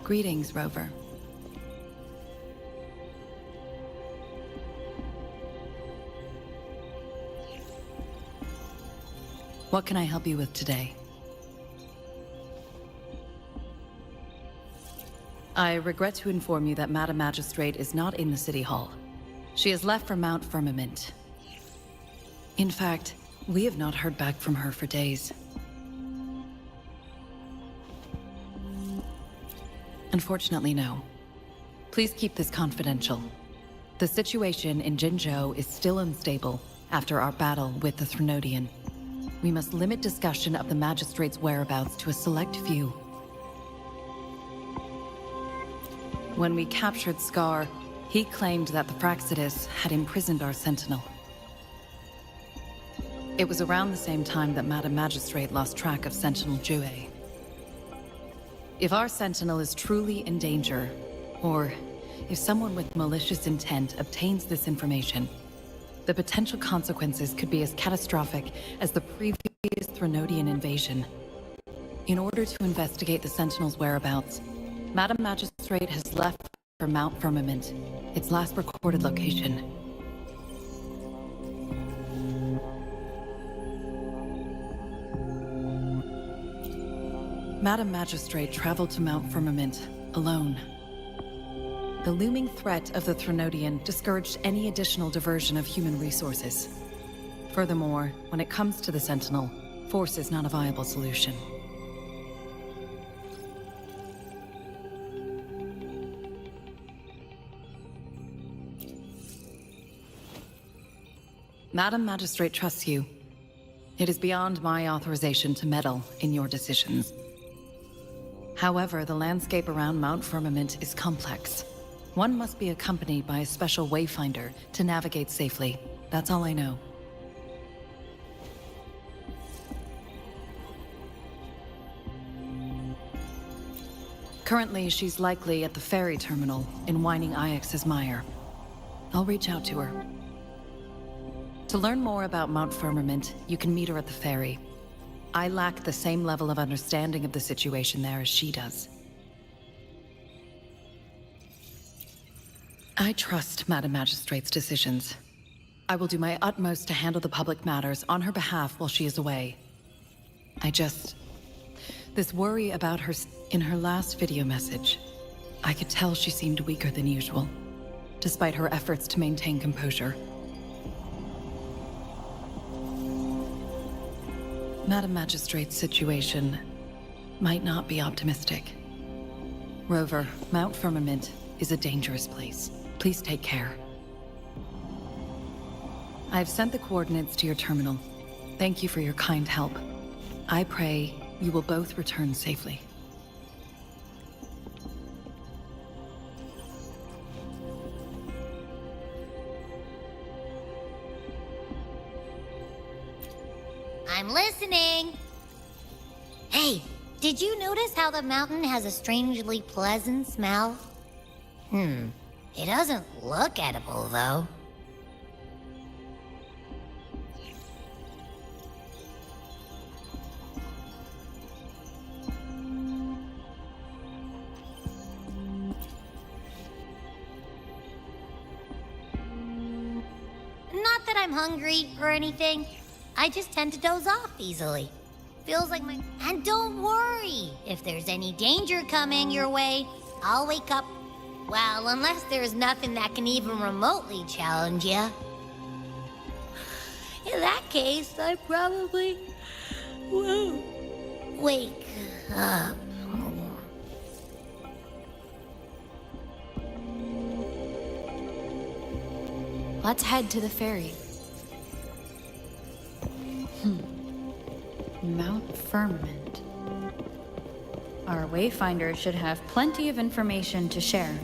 Greetings, Rover. What can I help you with today? I regret to inform you that Madam Magistrate is not in the City Hall. She has left for Mount Firmament. In fact, we have not heard back from her for days. Unfortunately, no. Please keep this confidential. The situation in Jinzhou is still unstable after our battle with the Threnodian. We must limit discussion of the Magistrate's whereabouts to a select few. When we captured Scar, he claimed that the Praxidus had imprisoned our Sentinel. It was around the same time that Madam Magistrate lost track of Sentinel Jue. If our Sentinel is truly in danger, or if someone with malicious intent obtains this information, the potential consequences could be as catastrophic as the previous Threnodian invasion. In order to investigate the Sentinel's whereabouts, Madam Magistrate has left for Mount Firmament, its last recorded location. Madam Magistrate traveled to Mount Firmament alone. The looming threat of the Threnodian discouraged any additional diversion of human resources. Furthermore, when it comes to the Sentinel, force is not a viable solution. Madam Magistrate trusts you. It is beyond my authorization to meddle in your decisions. However, the landscape around Mount Firmament is complex. One must be accompanied by a special wayfinder to navigate safely. That's all I know. Currently, she's likely at the ferry terminal in Whining Ix's Mire. I'll reach out to her. To learn more about Mount Firmament, you can meet her at the ferry. I lack the same level of understanding of the situation there as she does. I trust Madam Magistrate's decisions. I will do my utmost to handle the public matters on her behalf while she is away. This worry about her in her last video message. I could tell she seemed weaker than usual, despite her efforts to maintain composure. Madam Magistrate's situation might not be optimistic. Rover, Mount Firmament is a dangerous place. Please take care. I've sent the coordinates to your terminal. Thank you for your kind help. I pray you will both return safely. I'm listening. Hey, did you notice how the mountain has a strangely pleasant smell? It doesn't look edible, though. Not that I'm hungry or anything. I just tend to doze off easily. Feels like my... And don't worry! If there's any danger coming your way, I'll wake up. Well, unless there's nothing that can even remotely challenge you. In that case, I probably won't wake up. Let's head to the ferry. Mount Firmament. Our wayfinder should have plenty of information to share.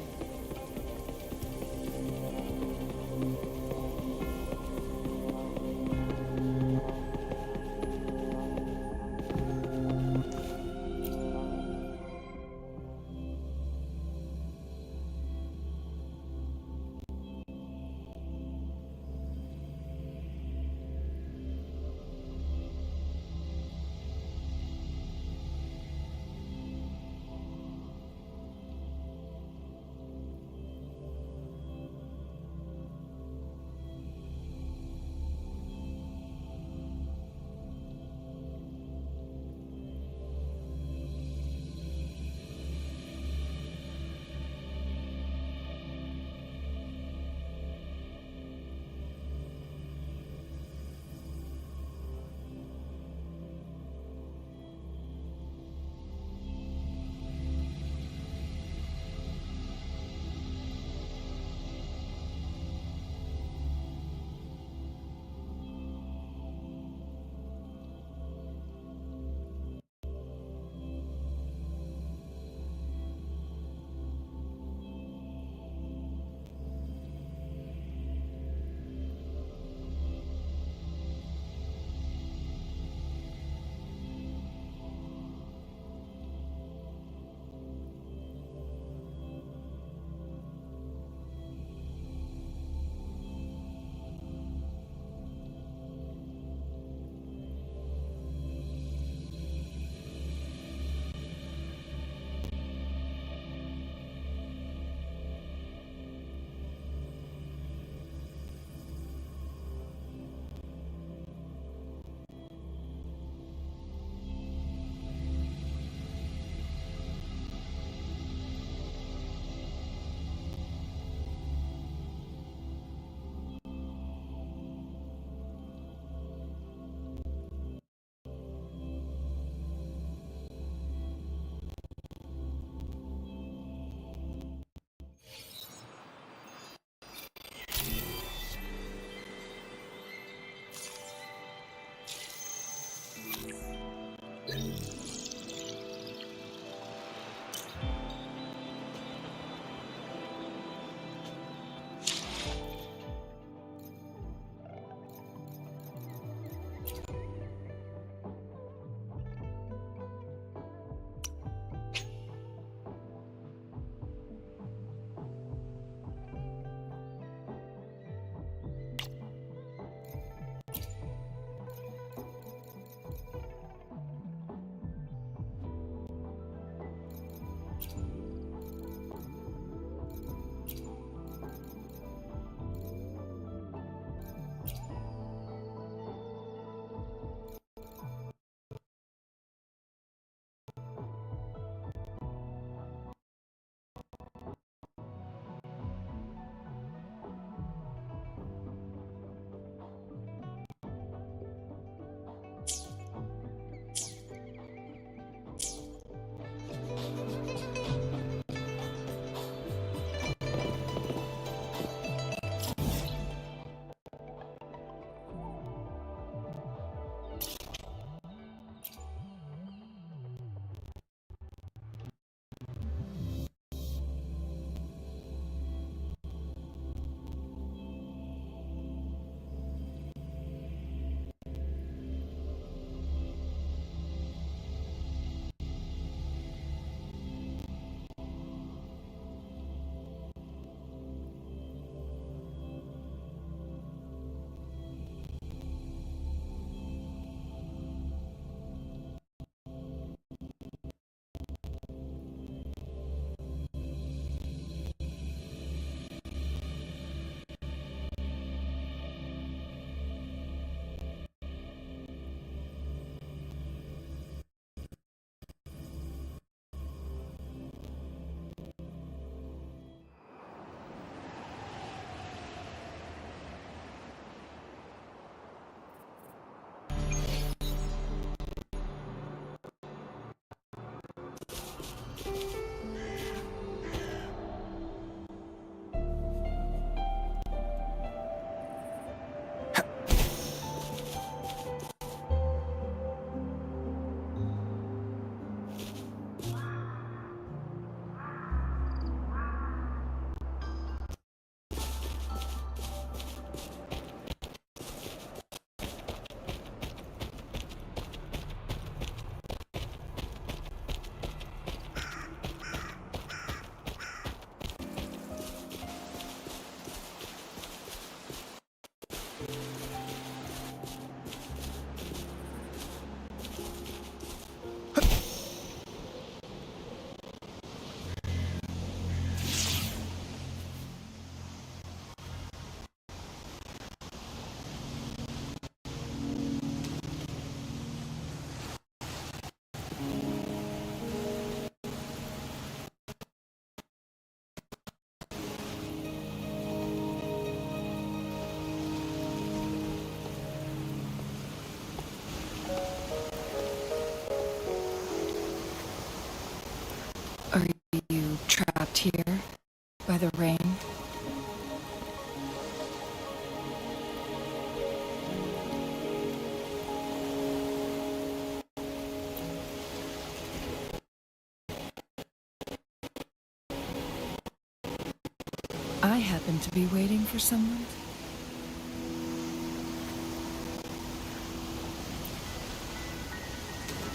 happen to be waiting for someone?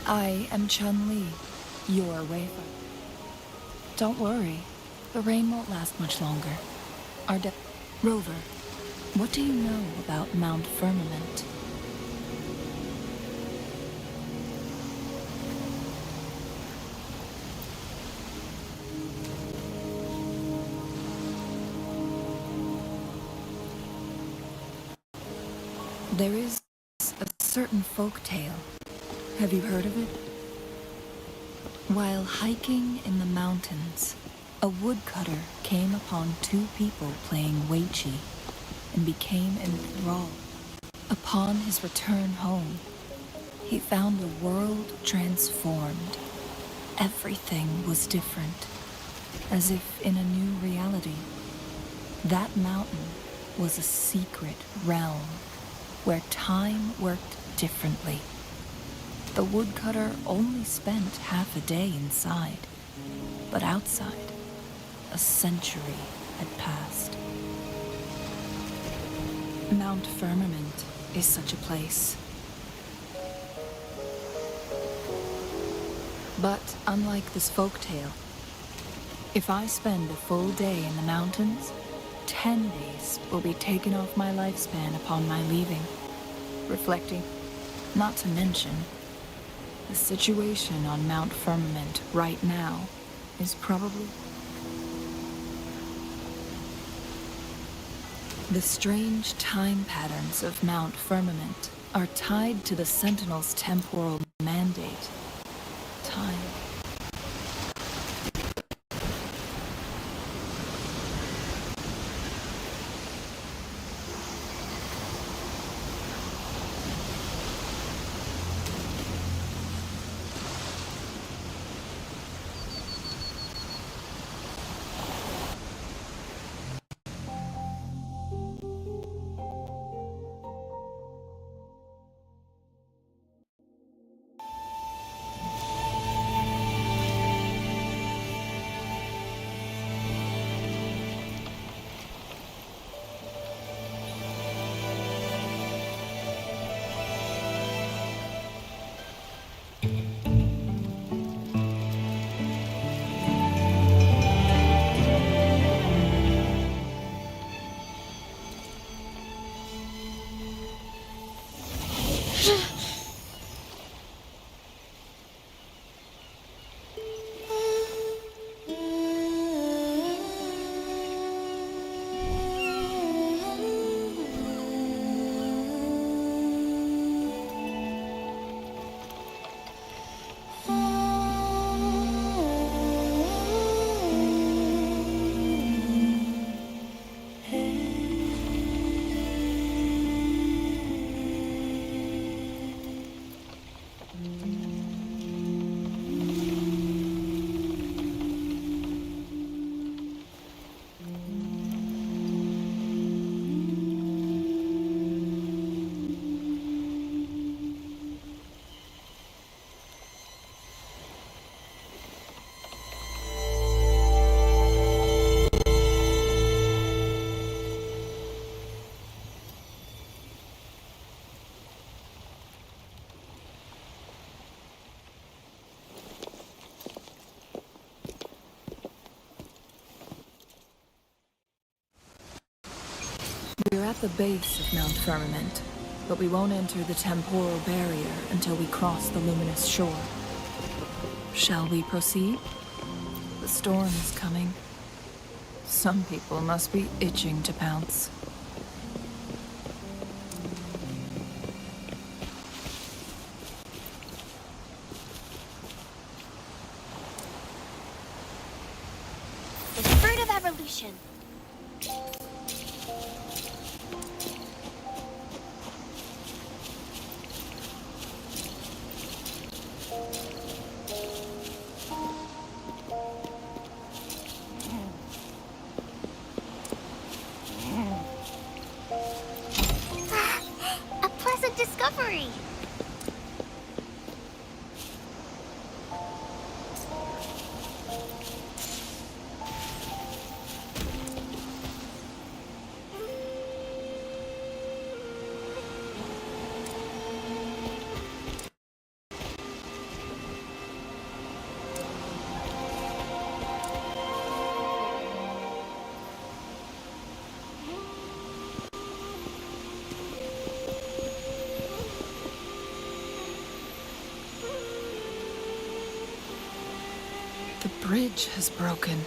I am Chun-Li, your wayfarer. Don't worry, the rain won't last much longer. Rover, what do you know about Mount Firmament? There is a certain folk tale. Have you heard of it? While hiking in the mountains, a woodcutter came upon two people playing Weiqi and became enthralled. Upon his return home, he found the world transformed. Everything was different, as if in a new reality. That mountain was a secret realm where time worked differently. The woodcutter only spent half a day inside, but outside, a century had passed. Mount Firmament is such a place. But unlike this folktale, if I spend a full day in the mountains, 10 days will be taken off my lifespan upon my leaving. Reflecting, not to mention, the situation on Mount Firmament right now is probably... The strange time patterns of Mount Firmament are tied to the Sentinel's temporal mandate. Time. We're at the base of Mount Firmament, but we won't enter the temporal barrier until we cross the luminous shore. Shall we proceed? The storm is coming. Some people must be itching to pounce. The fruit of evolution. A pleasant discovery. The bridge has broken.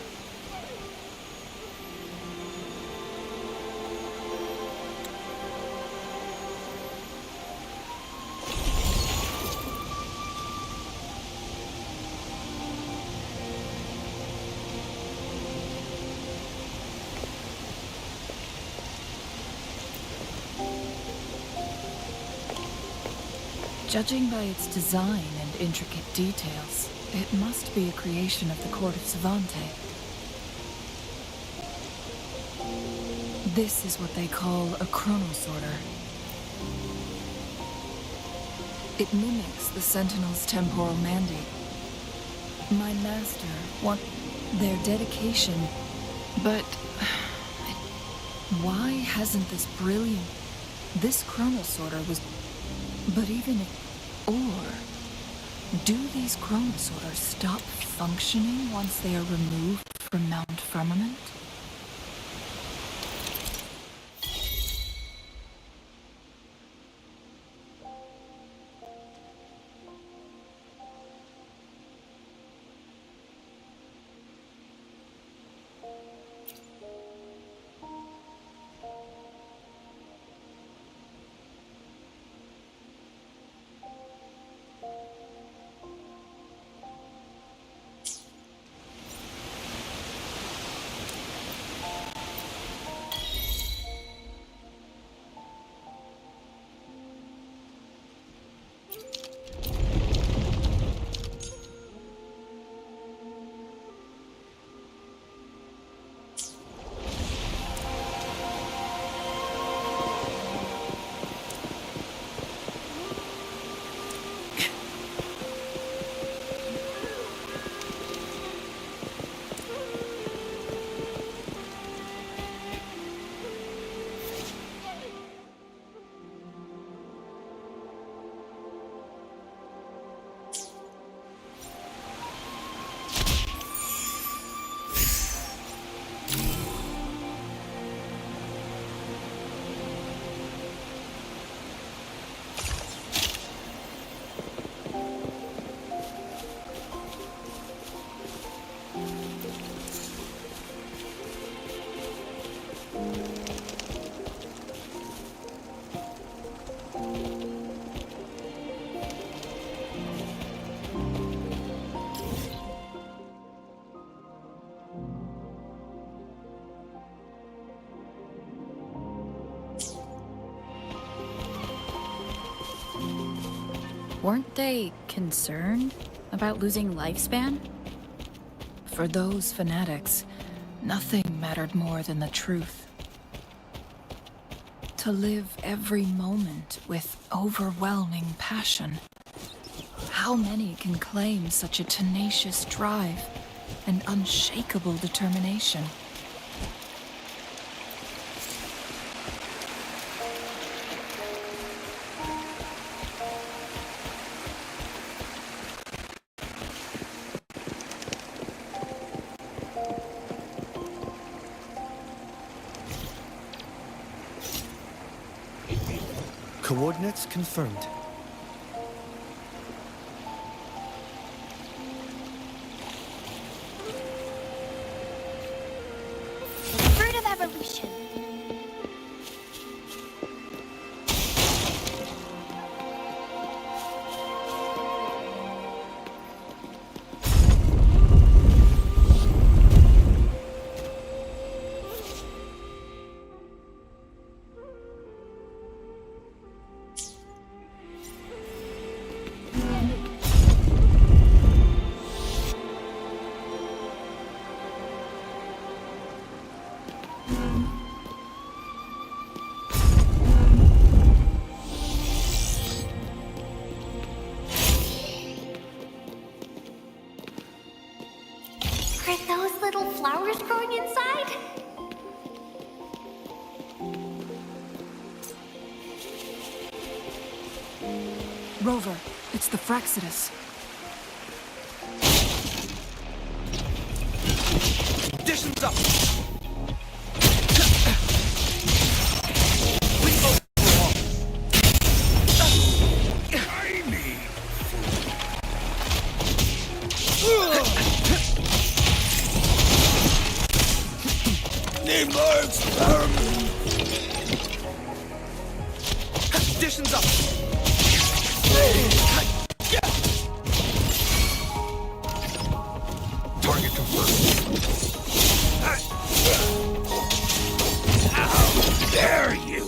Judging by its design and intricate details, it must be a creation of the court of Savante. This is what they call a chronosorter. It mimics the Sentinel's temporal mandate. My master want their dedication, but why hasn't this brilliant... This chronosorter was... But even if... Or... Do these chronosorters stop functioning once they are removed from Mount Firmament? Weren't they concerned about losing lifespan? For those fanatics, nothing mattered more than the truth. To live every moment with overwhelming passion. How many can claim such a tenacious drive and unshakable determination? Coordinates confirmed. Fruit of evolution. Are those little flowers growing inside? Rover, it's the Fraxidus. Conditions up! Conditions up! Target confirmed. How dare you!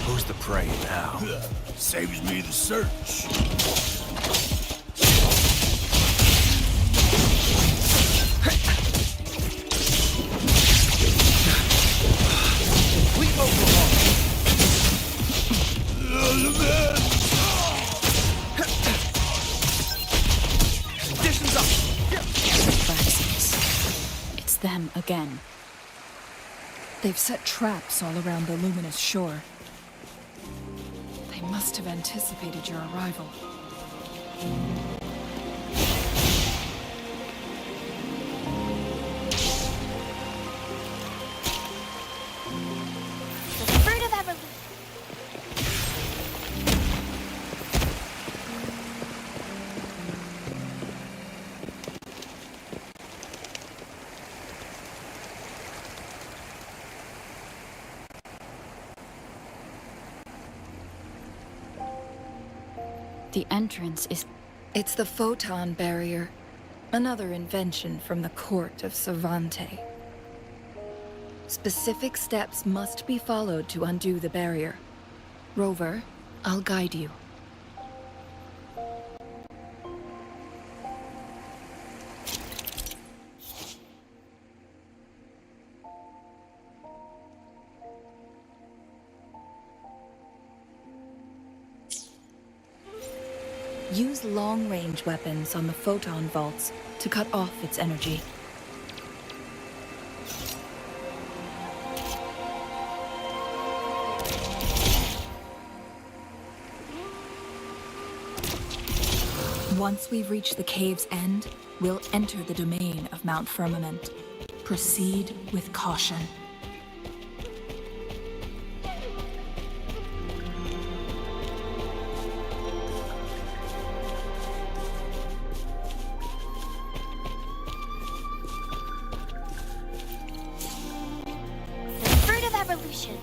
Who's the prey now? Saves me the search. Complete overhaul. Conditions up. It's them again. They've set traps all around the luminous shore. They must have anticipated your arrival. The fruit of evolution. The entrance is... It's the photon barrier, another invention from the court of Savante. Specific steps must be followed to undo the barrier. Rover, I'll guide you. Use long-range weapons on the photon vaults to cut off its energy. Once we've reached the cave's end, we'll enter the domain of Mount Firmament. Proceed with caution. The fruit of evolution.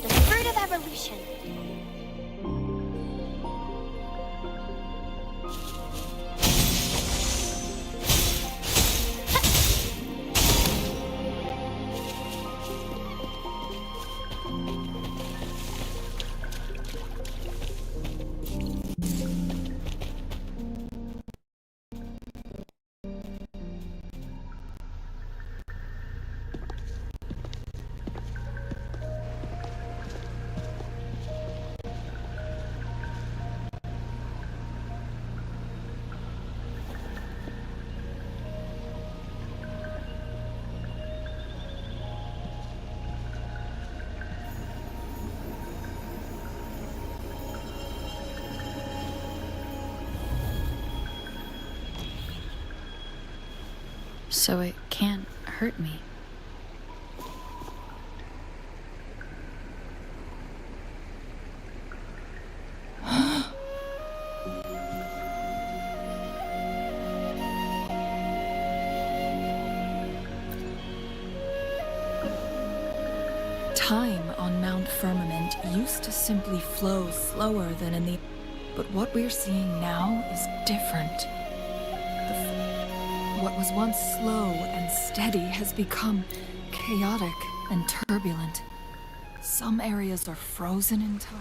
The fruit of evolution. So it can't hurt me. Time on Mount Firmament used to simply flow slower than in the... But what we're seeing now is different. What was once slow and steady has become chaotic and turbulent. Some areas are frozen in time.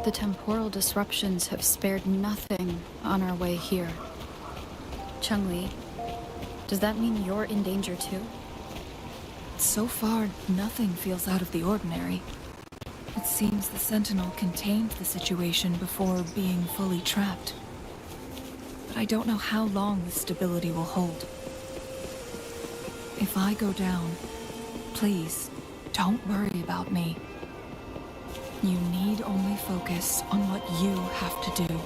The temporal disruptions have spared nothing on our way here. Chun-Li, does that mean you're in danger too? So far, nothing feels out of the ordinary. It seems the Sentinel contained the situation before being fully trapped. But I don't know how long the stability will hold. If I go down, please, don't worry about me. You need only focus on what you have to do.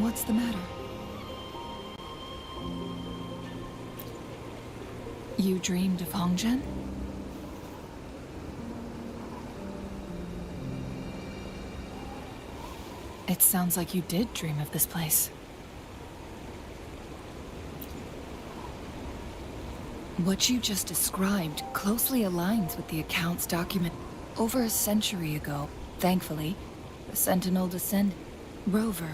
What's the matter? You dreamed of Hongzhen? It sounds like you did dream of this place. What you just described closely aligns with the accounts document over a century ago. Thankfully, the Sentinel descended. Rover,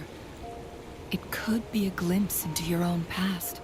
it could be a glimpse into your own past.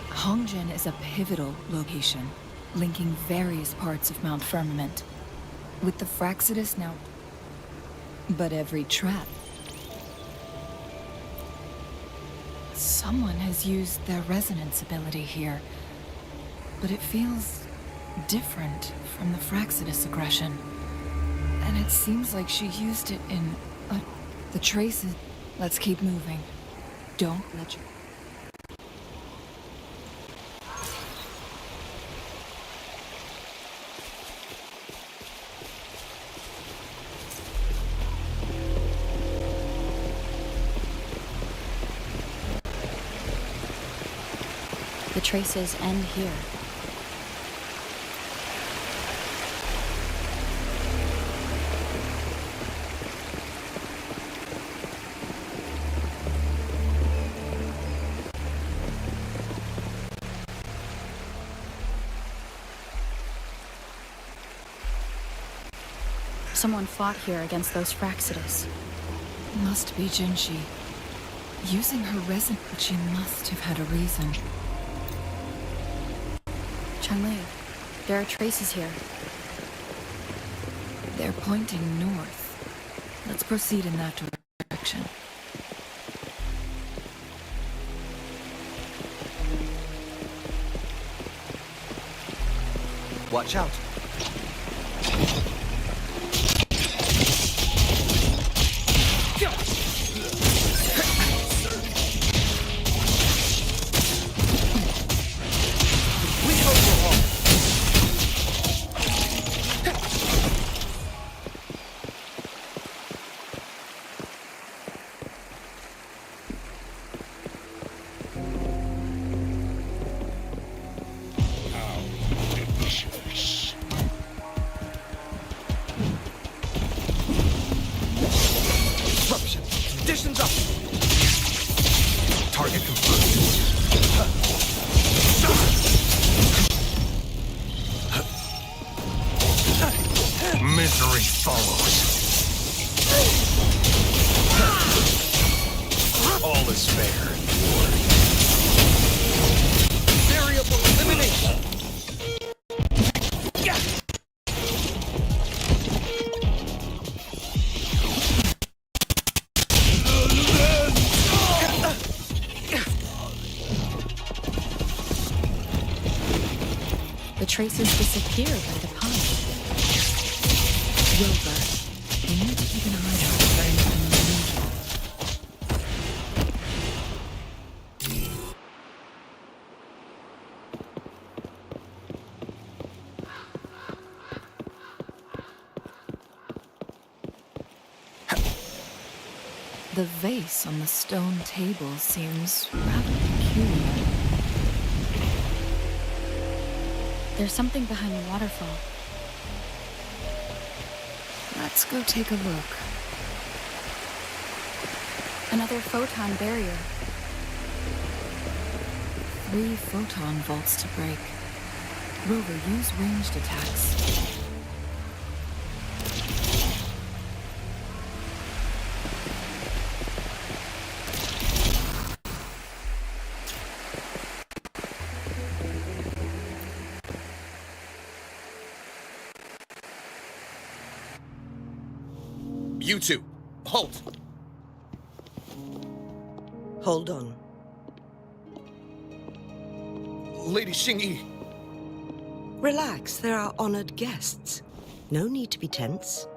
Hongzhen is a pivotal location, linking various parts of Mount Firmament. With the Fraxidus now... But every trap... Someone has used their resonance ability here, but it feels different from the Fraxidus aggression. And it seems like she used it in... the traces... Let's keep moving. Don't let your... The traces end here. Someone fought here against those Fraxidus. Must be Jinzhou. Using her resin, but she must have had a reason. Chun-Li, there are traces here. They're pointing north. Let's proceed in that direction. Watch out. Conditions up. Target confirmed. Misery follows. All is fair in war. Variable elimination. traces disappear by the pond. Rover, we need to keep an eye out for anything unusual. The vase on the stone table seems rather peculiar. There's something behind the waterfall. Let's go take a look. Another photon barrier. 3 photon vaults to break. Rover, use ranged attacks. You two, halt! Hold on. Lady Xingyi. Relax, they're our honored guests. No need to be tense.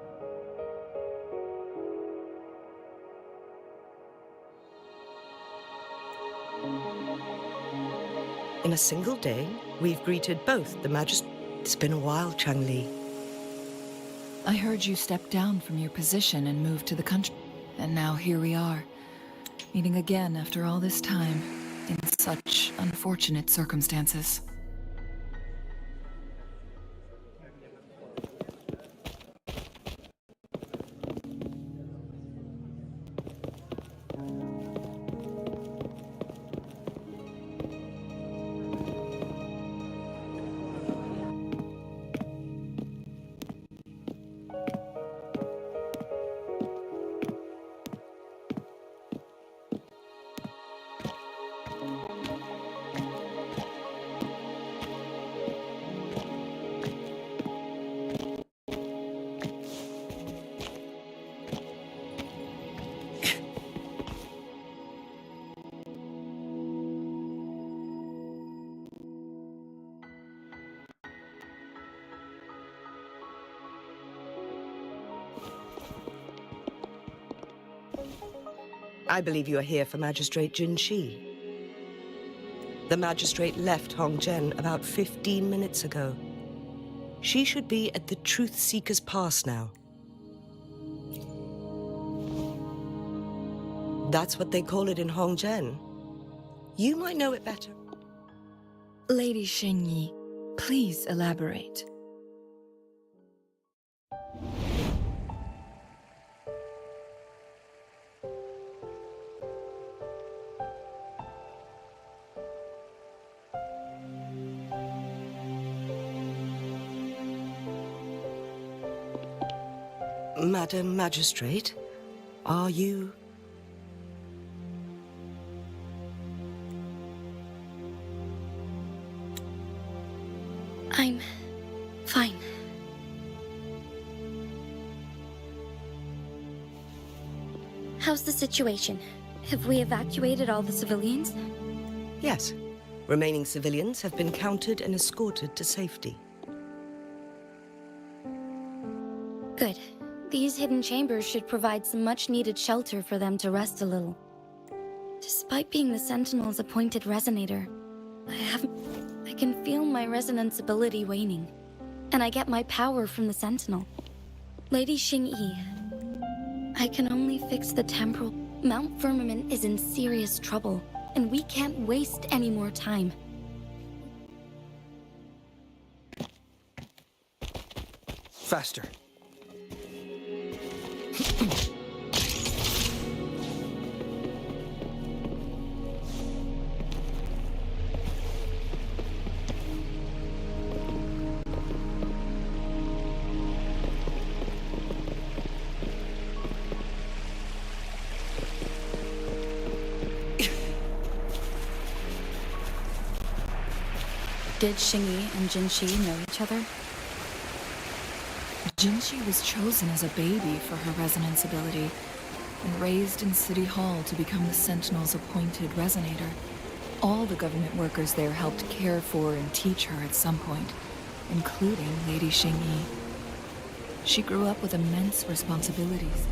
In a single day, we've greeted both the Magistrate. It's been a while, Changli. I heard you stepped down from your position and moved to the country. And now here we are, meeting again after all this time, in such unfortunate circumstances. I believe you are here for Magistrate Jinzhou. The Magistrate left Hongzhen about 15 minutes ago. She should be at the Truth Seeker's Pass now. That's what they call it in Hongzhen. You might know it better. Lady Xingyi, please elaborate. Madam Magistrate, are you... I'm fine. How's the situation? Have we evacuated all the civilians? Yes. Remaining civilians have been counted and escorted to safety. Good. These hidden chambers should provide some much-needed shelter for them to rest a little. Despite being the Sentinel's appointed resonator, I can feel my resonance ability waning, and I get my power from the Sentinel. Lady Xingyi, I can only fix the temporal. Mount Firmament is in serious trouble, and we can't waste any more time. Faster. Did Xingyi and Jinzhou know each other? Jinzhou was chosen as a baby for her resonance ability, and raised in City Hall to become the Sentinel's appointed resonator. All the government workers there helped care for and teach her at some point. including Lady Xingyi. She grew up with immense responsibilities.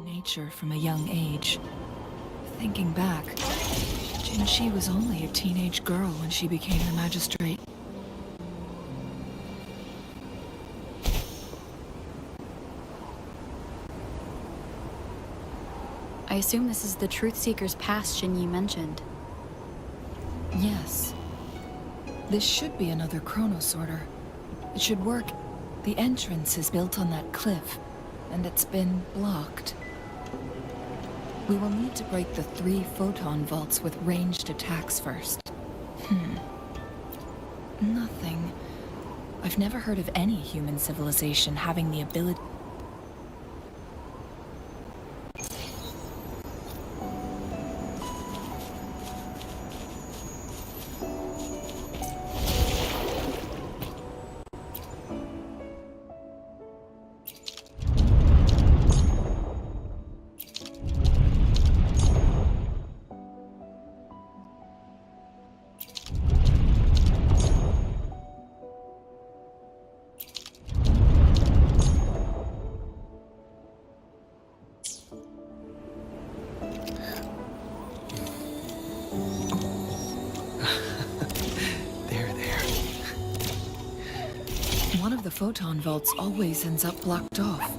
Nature from a young age. Thinking back, Jinzhou was only a teenage girl when she became the magistrate. I assume this is the Truth Seeker's pass Xinyi mentioned. Yes. This should be another chronosorter. It should work. The entrance is built on that cliff, and it's been blocked. We will need to break the 3 photon vaults with ranged attacks first. Nothing. I've never heard of any human civilization having the ability. One of the photon vaults always ends up blocked off.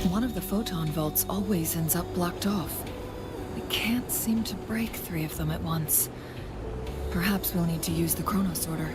One of the photon vaults always ends up blocked off. I can't seem to break 3 of them at once. Perhaps we'll need to use the chronosorter.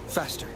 Faster.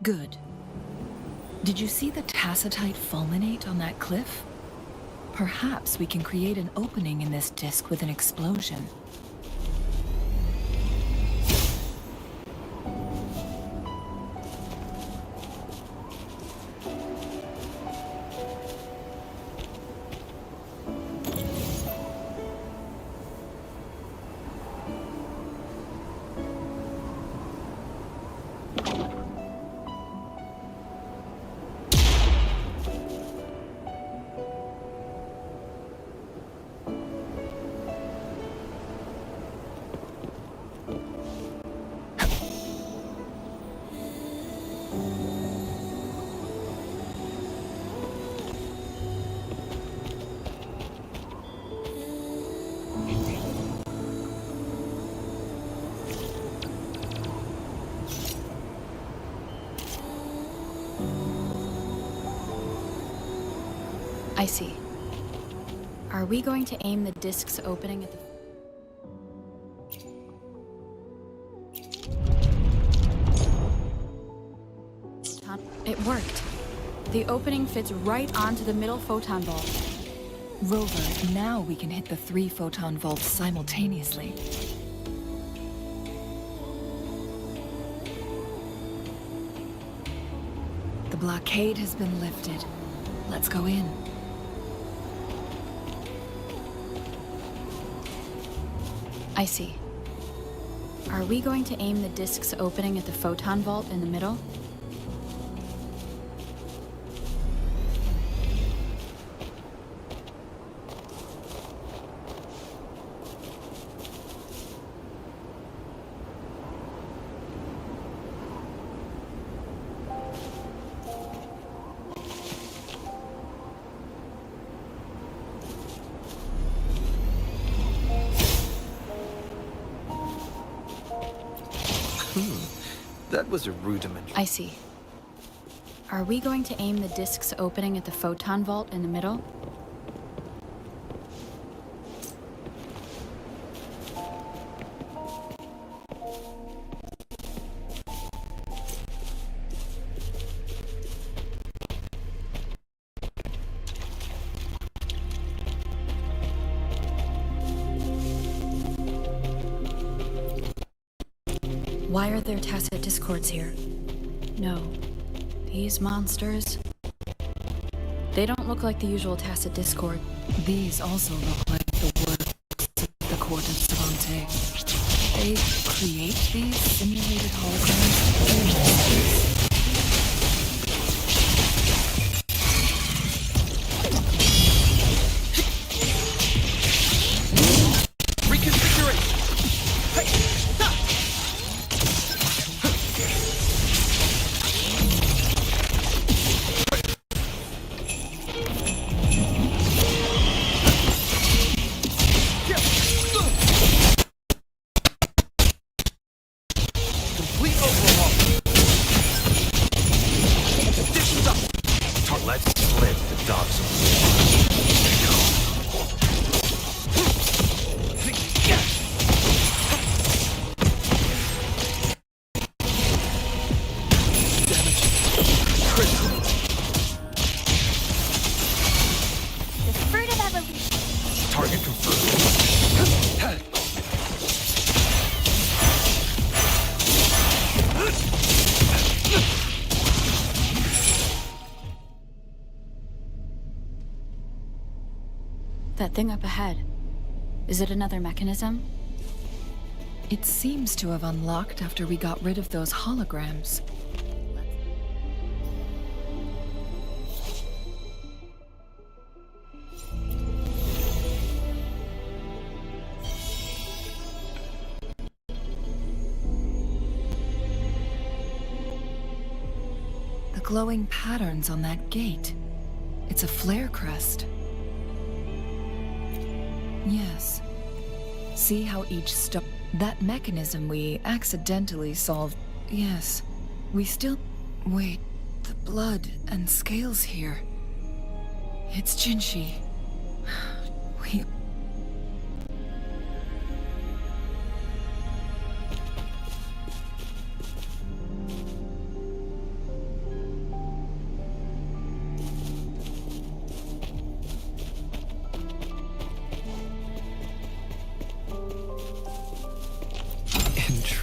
Good. Did you see the tacitite fulminate on that cliff? Perhaps we can create an opening in this disk with an explosion. I see. Are we going to aim the disk's opening at the... It worked. The opening fits right onto the middle photon vault. Rover, now we can hit the 3 photon vaults simultaneously. The blockade has been lifted. Let's go in. I see. Are we going to aim the disk's opening at the photon vault in the middle? That was a rudiment. I see. Are we going to aim the disk's opening at the photon vault in the middle? Why are there tacit discords here? No. These monsters... They don't look like the usual tacit discord. These also look like the works of the court of Savante. They create these simulated holograms. That thing up ahead. Is it another mechanism? It seems to have unlocked after we got rid of those holograms. The glowing patterns on that gate. It's a flare crest. Yes. See how each star... That mechanism we accidentally solved... Yes. We still... Wait. The blood and scales here. It's Jinzhou. We...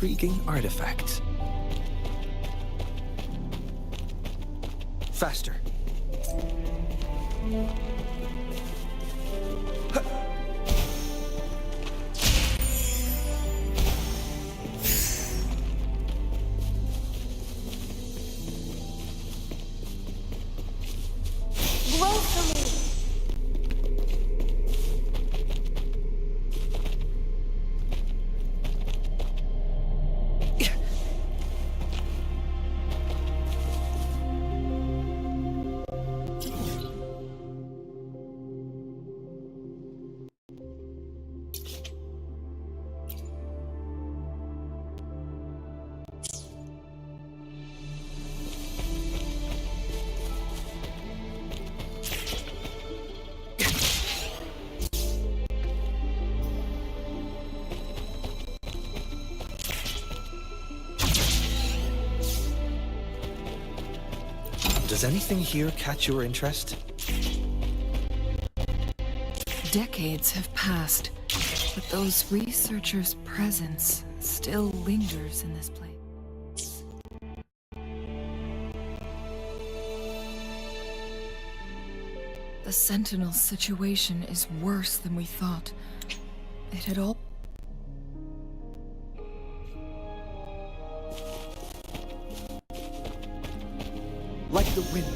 intriguing artifacts. Faster. Blow for me. Does anything here catch your interest? Decades have passed, but those researchers' presence still lingers in this place. The Sentinel situation is worse than we thought. It had all... Like the wind.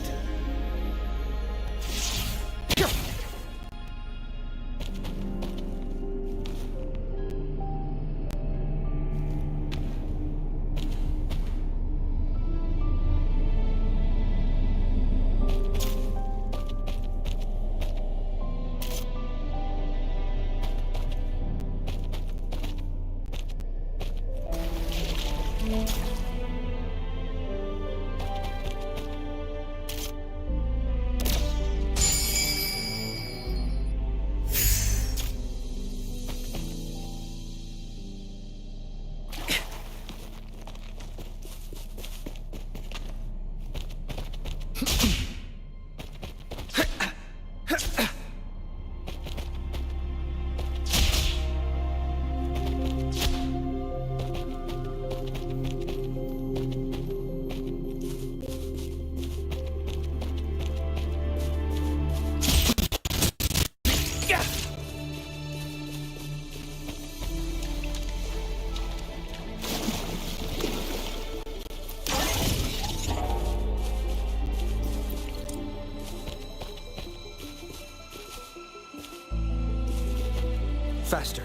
Faster.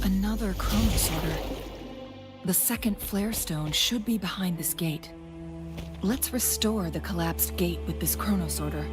Another chronosorter. The second flare stone should be behind this gate. Let's restore the collapsed gate with this chronosorter.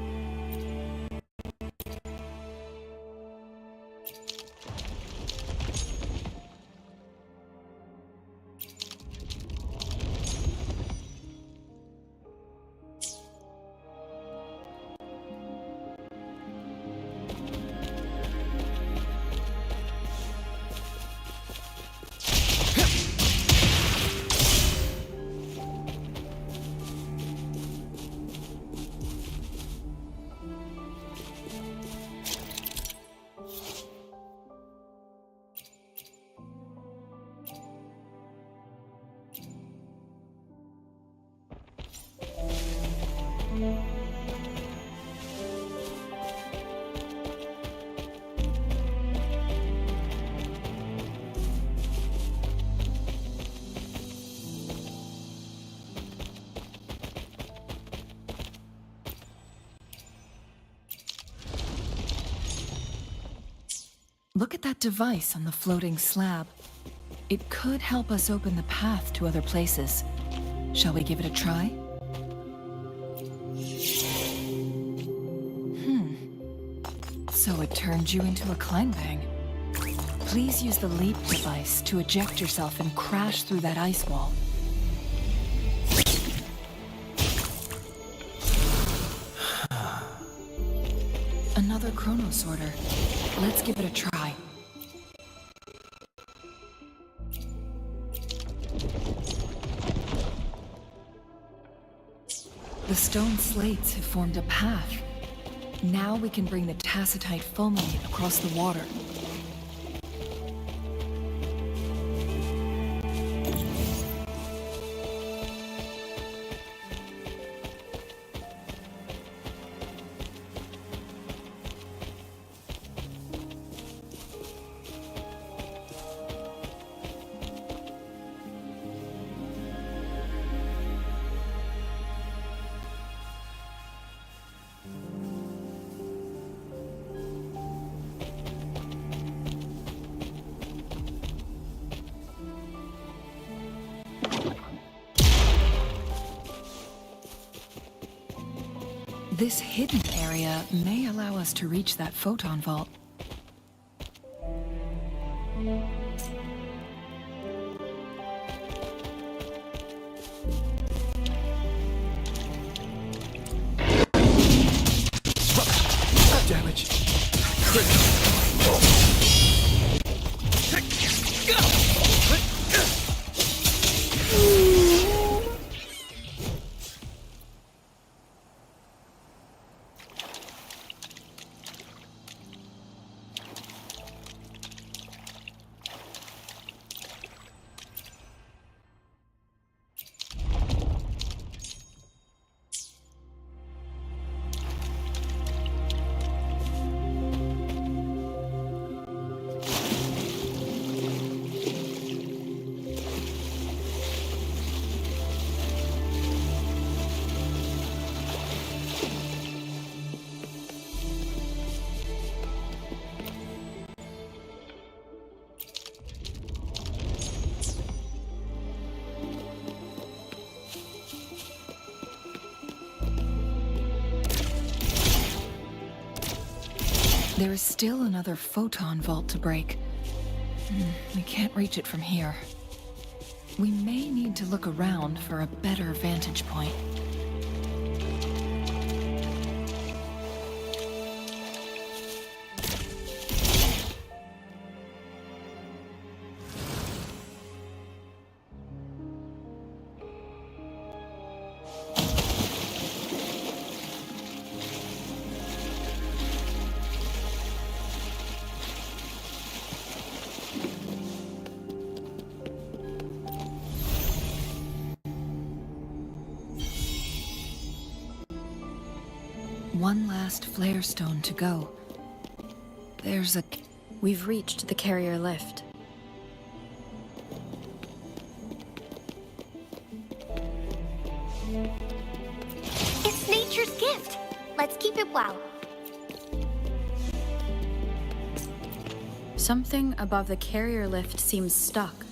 Look at that device on the floating slab. It could help us open the path to other places. Shall we give it a try? So it turned you into a Kleinbang. Please use the leap device to eject yourself and crash through that ice wall. Another chronosorter. Let's give it a try. The stone slates have formed a path. Now we can bring the tacitite fulminate across the water. This hidden area may allow us to reach that photon vault. Damage. There is still another photon vault to break. We can't reach it from here. We may need to look around for a better vantage point. One last flare stone to go. There's a... We've reached the carrier lift. It's nature's gift. Let's keep it well. Something above the carrier lift seems stuck.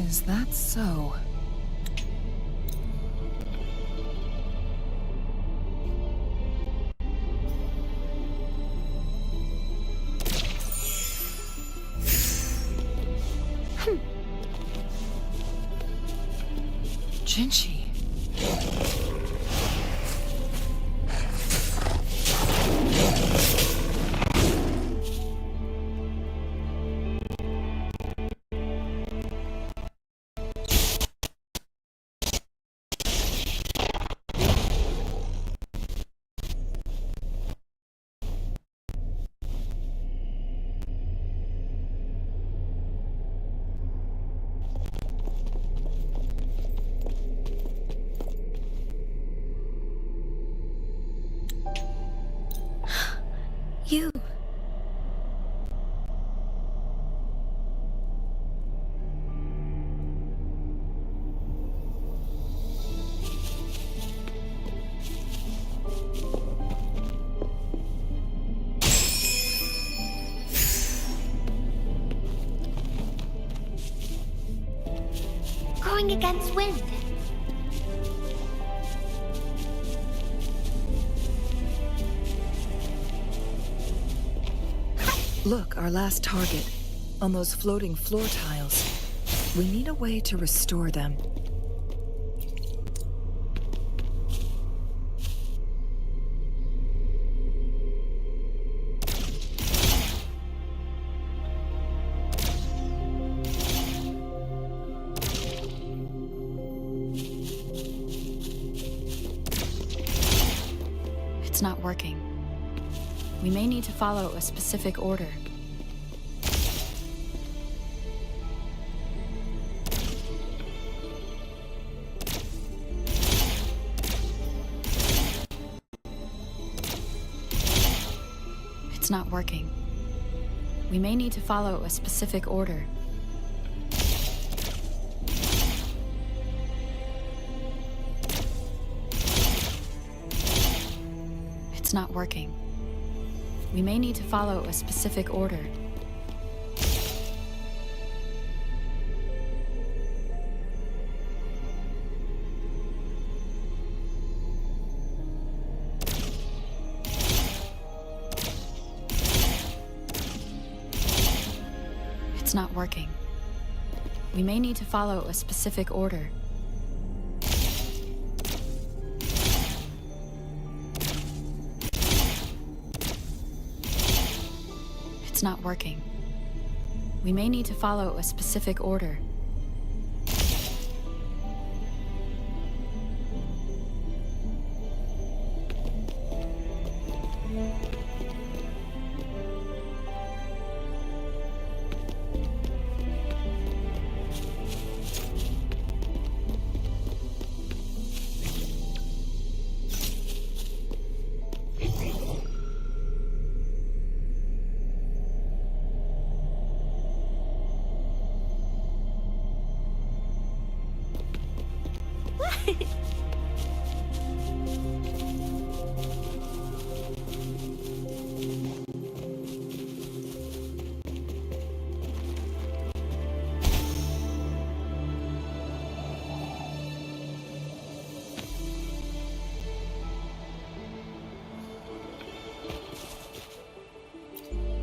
Is that so? Jinzhou. You. Going against wind. Look, our last target. On those floating floor tiles. We need a way to restore them. It's not working. We may need to follow a specific order. It's not working. We may need to follow a specific order. It's not working. We may need to follow a specific order. It's not working. We may need to follow a specific order. It's not working. We may need to follow a specific order.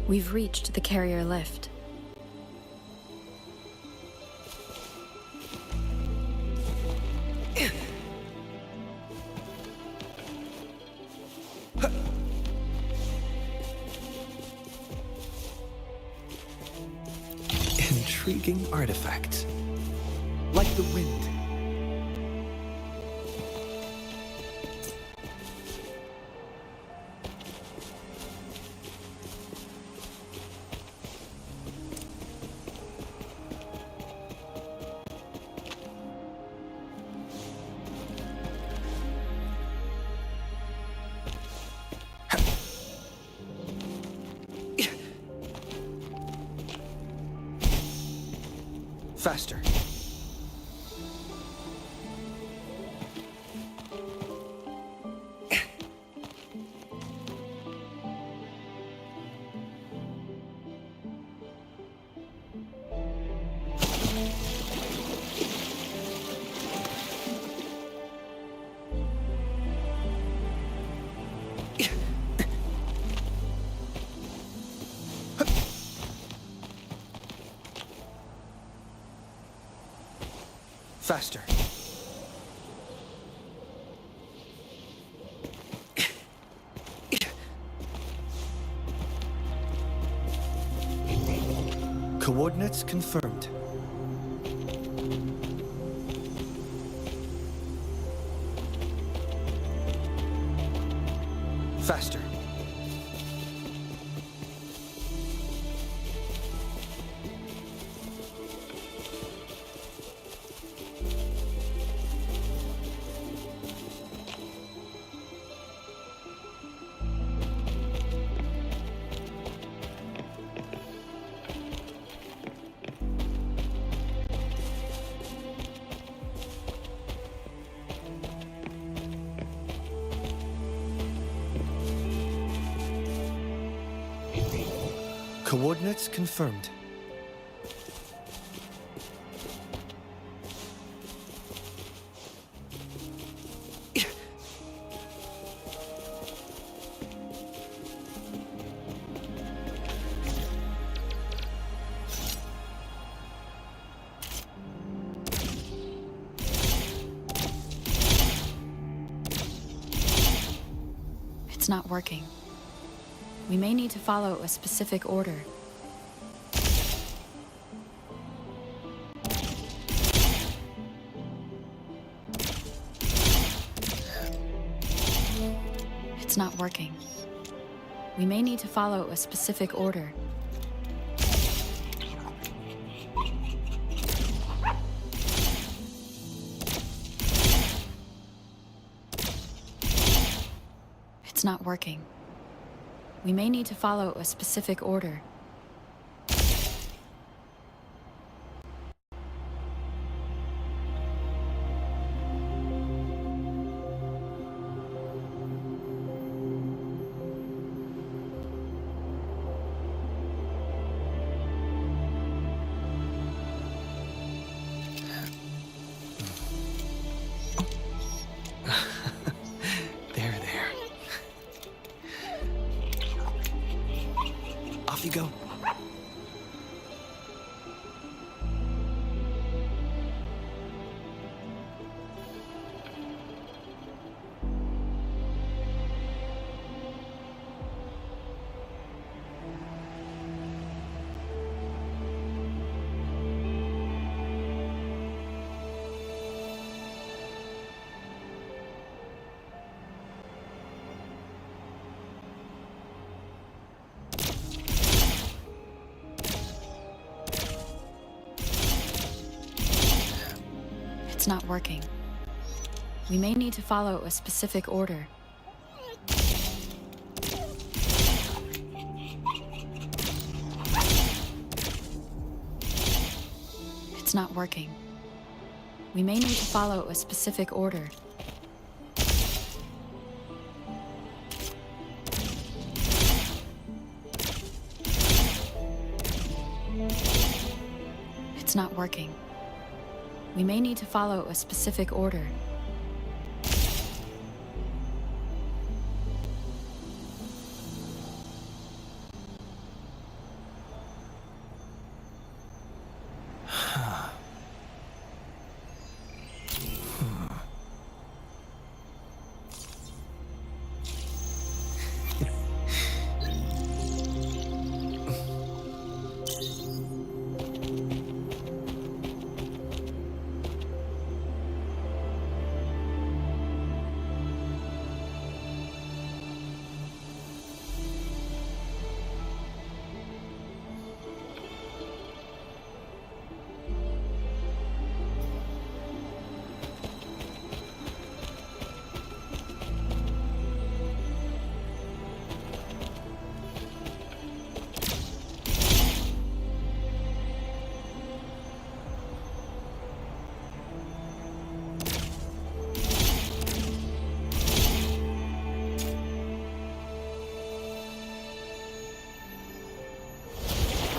We've reached the carrier lift. Intriguing artifact. Like the wind. Faster. Faster. Coordinates confirmed. Faster. Coordinates confirmed. It's not working. We may need to follow a specific order. It's not working. We may need to follow a specific order. It's not working. We may need to follow a specific order. There. Off you go. It's not working. We may need to follow a specific order. It's not working. We may need to follow a specific order. It's not working. We may need to follow a specific order.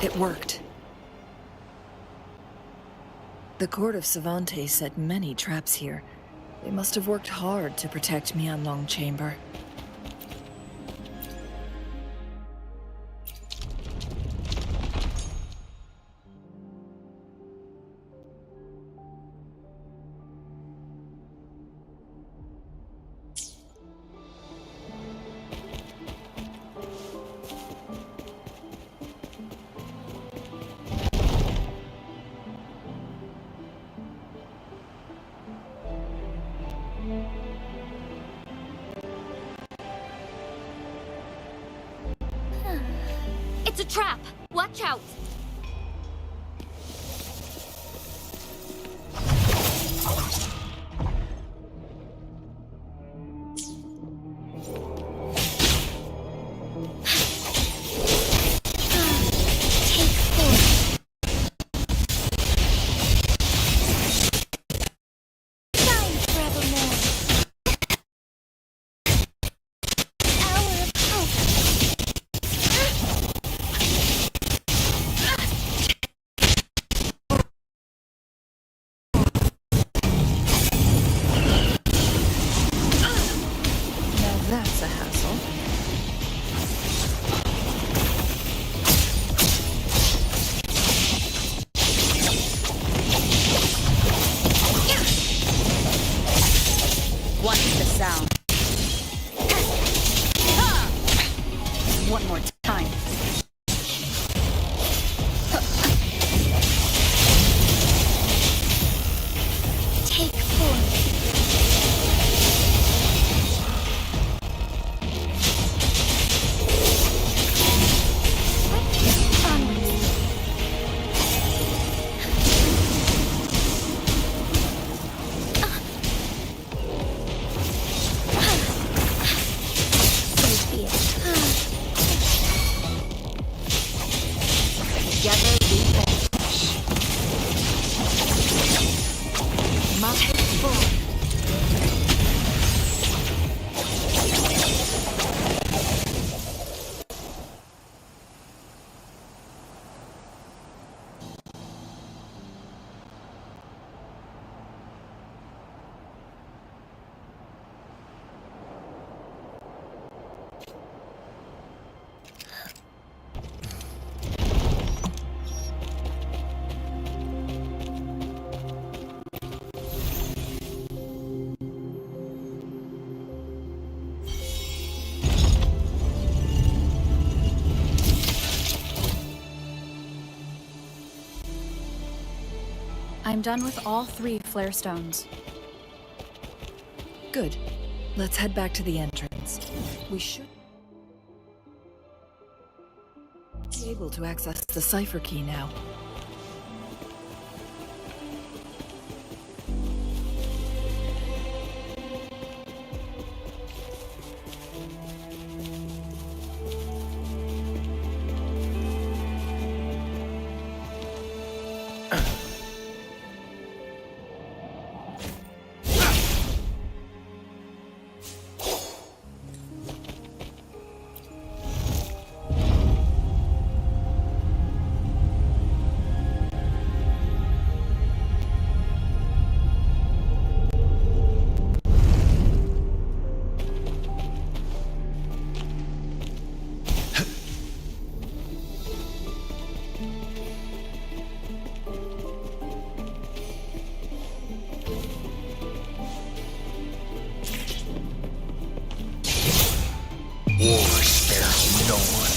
It worked. The court of Savantes set many traps here. They must have worked hard to protect Huanglong Chamber. It's a trap! Watch out! Together we vanish. Must forward. I'm done with all 3 flare stones. Good. Let's head back to the entrance. We should be able to access the cipher key now. War spares no one.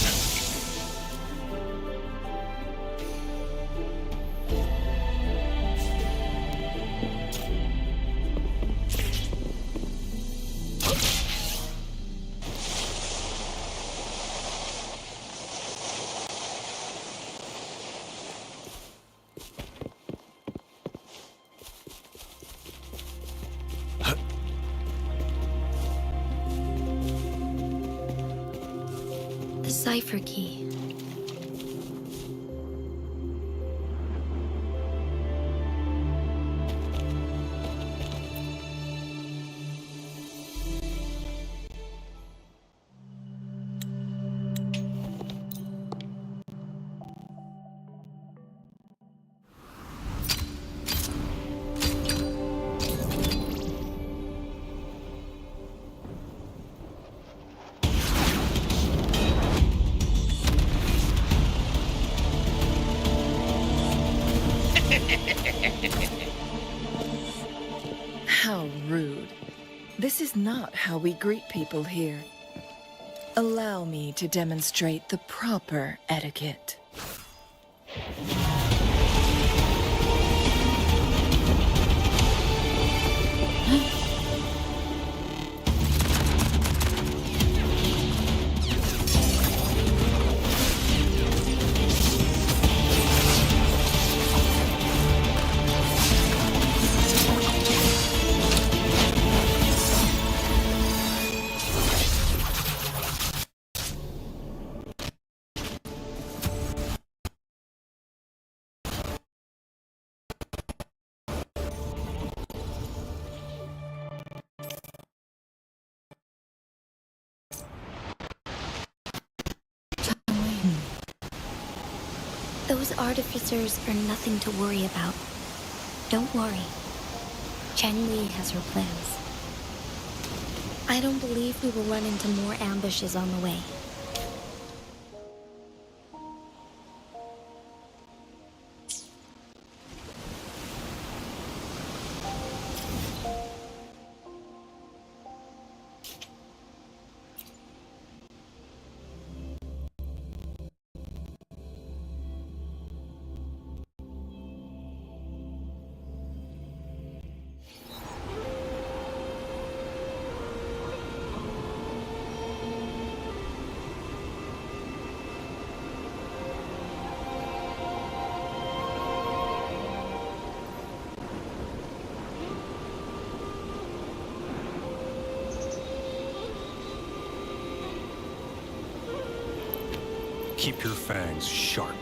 The cipher key. How rude. This is not how we greet people here. Allow me to demonstrate the proper etiquette. Those artificers are nothing to worry about. Don't worry. Chen Li has her plans. I don't believe we will run into more ambushes on the way. Keep your fangs sharp.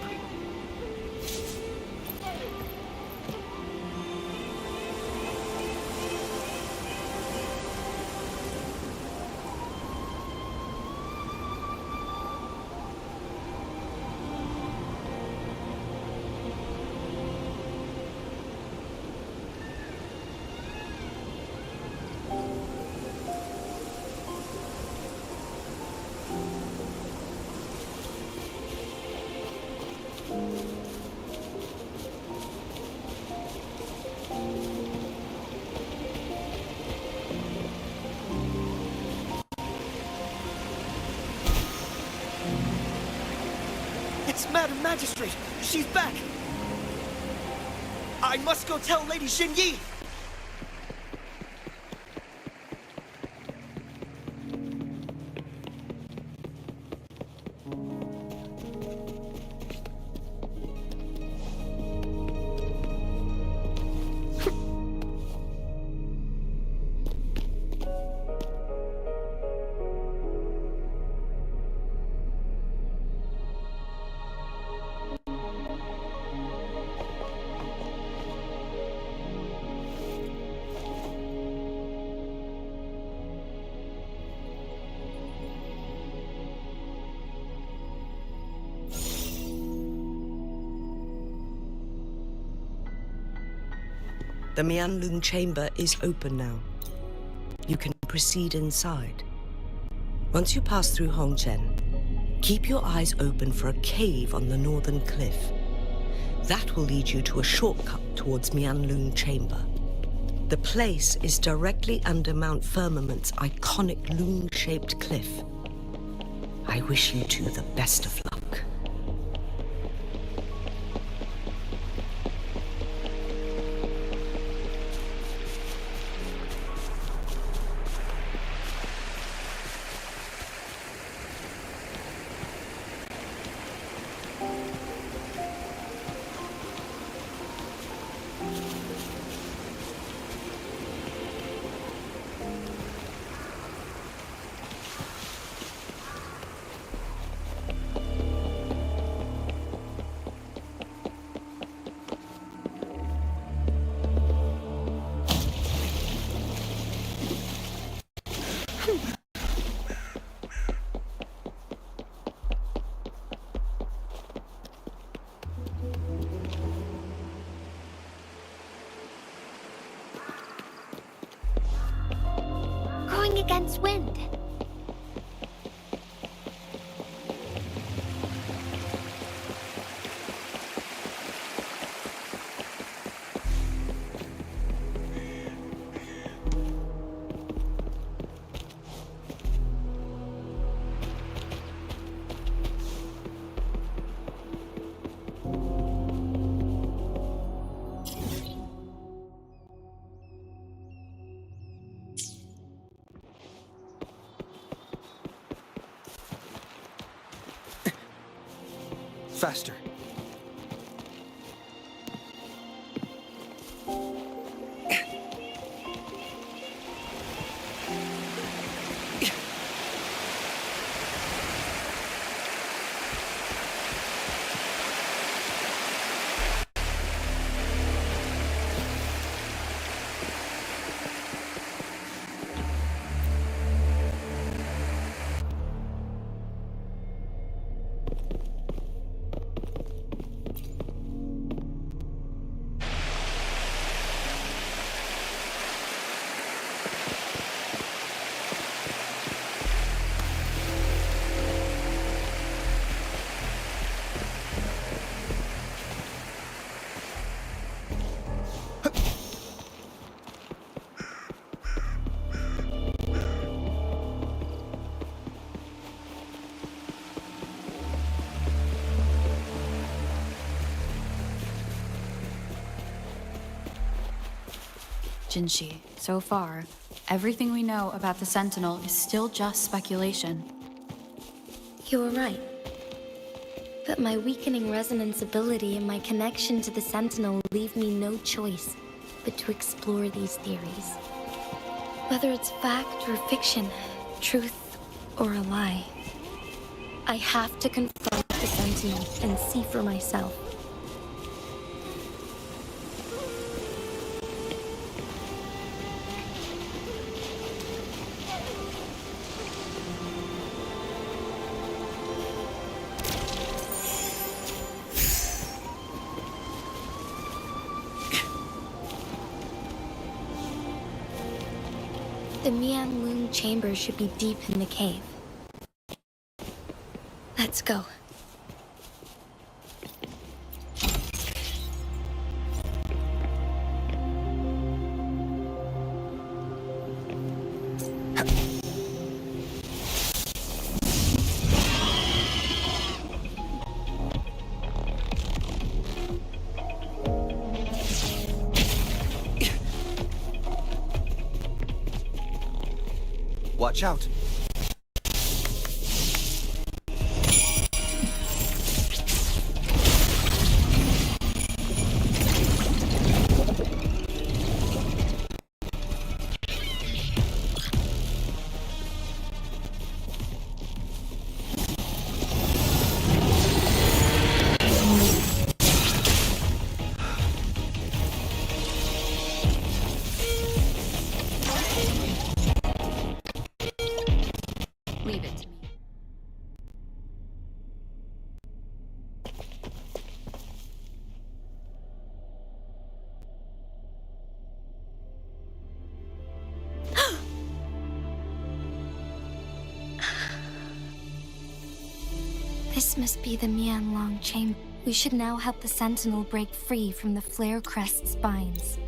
Madam Magistrate! She's back! I must go tell Lady Xinyi! The Huanglong chamber is open now. You can proceed inside. Once you pass through Hongzhen, keep your eyes open for a cave on the northern cliff. That will lead you to a shortcut towards Huanglong chamber. The place is directly under Mount Firmament's iconic loon-shaped cliff. I wish you two the best of luck. Going against wind. Faster. Jinzhou, so far, everything we know about the Sentinel is still just speculation. You were right. But my weakening resonance ability and my connection to the Sentinel leave me no choice but to explore these theories. Whether it's fact or fiction, truth or a lie, I have to confront the Sentinel and see for myself. The Huanglong chamber should be deep in the cave. Let's go. Watch out. Leave it to me. This must be the Huanglong chamber. We should now help the Sentinel break free from the flare crest's spines.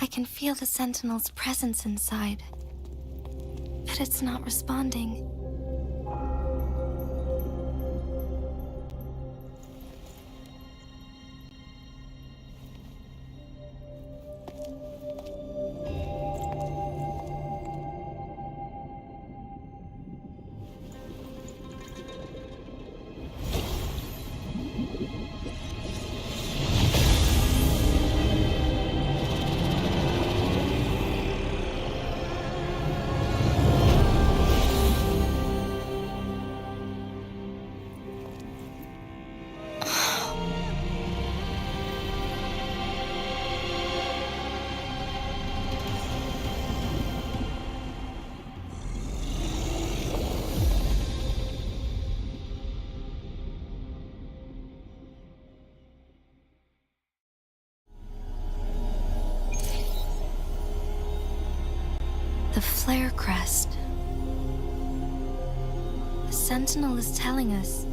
I can feel the Sentinel's presence inside, but it's not responding. The flare crest. The Sentinel is telling us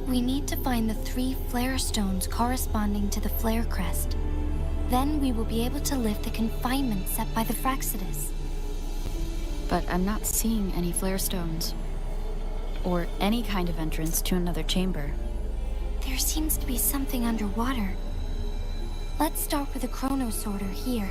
we need to find the 3 flare stones corresponding to the flare crest. Then we will be able to lift the confinement set by the Fraxidus. But I'm not seeing any flare stones. Or any kind of entrance to another chamber. There seems to be something underwater. Let's start with the chrono sorter here.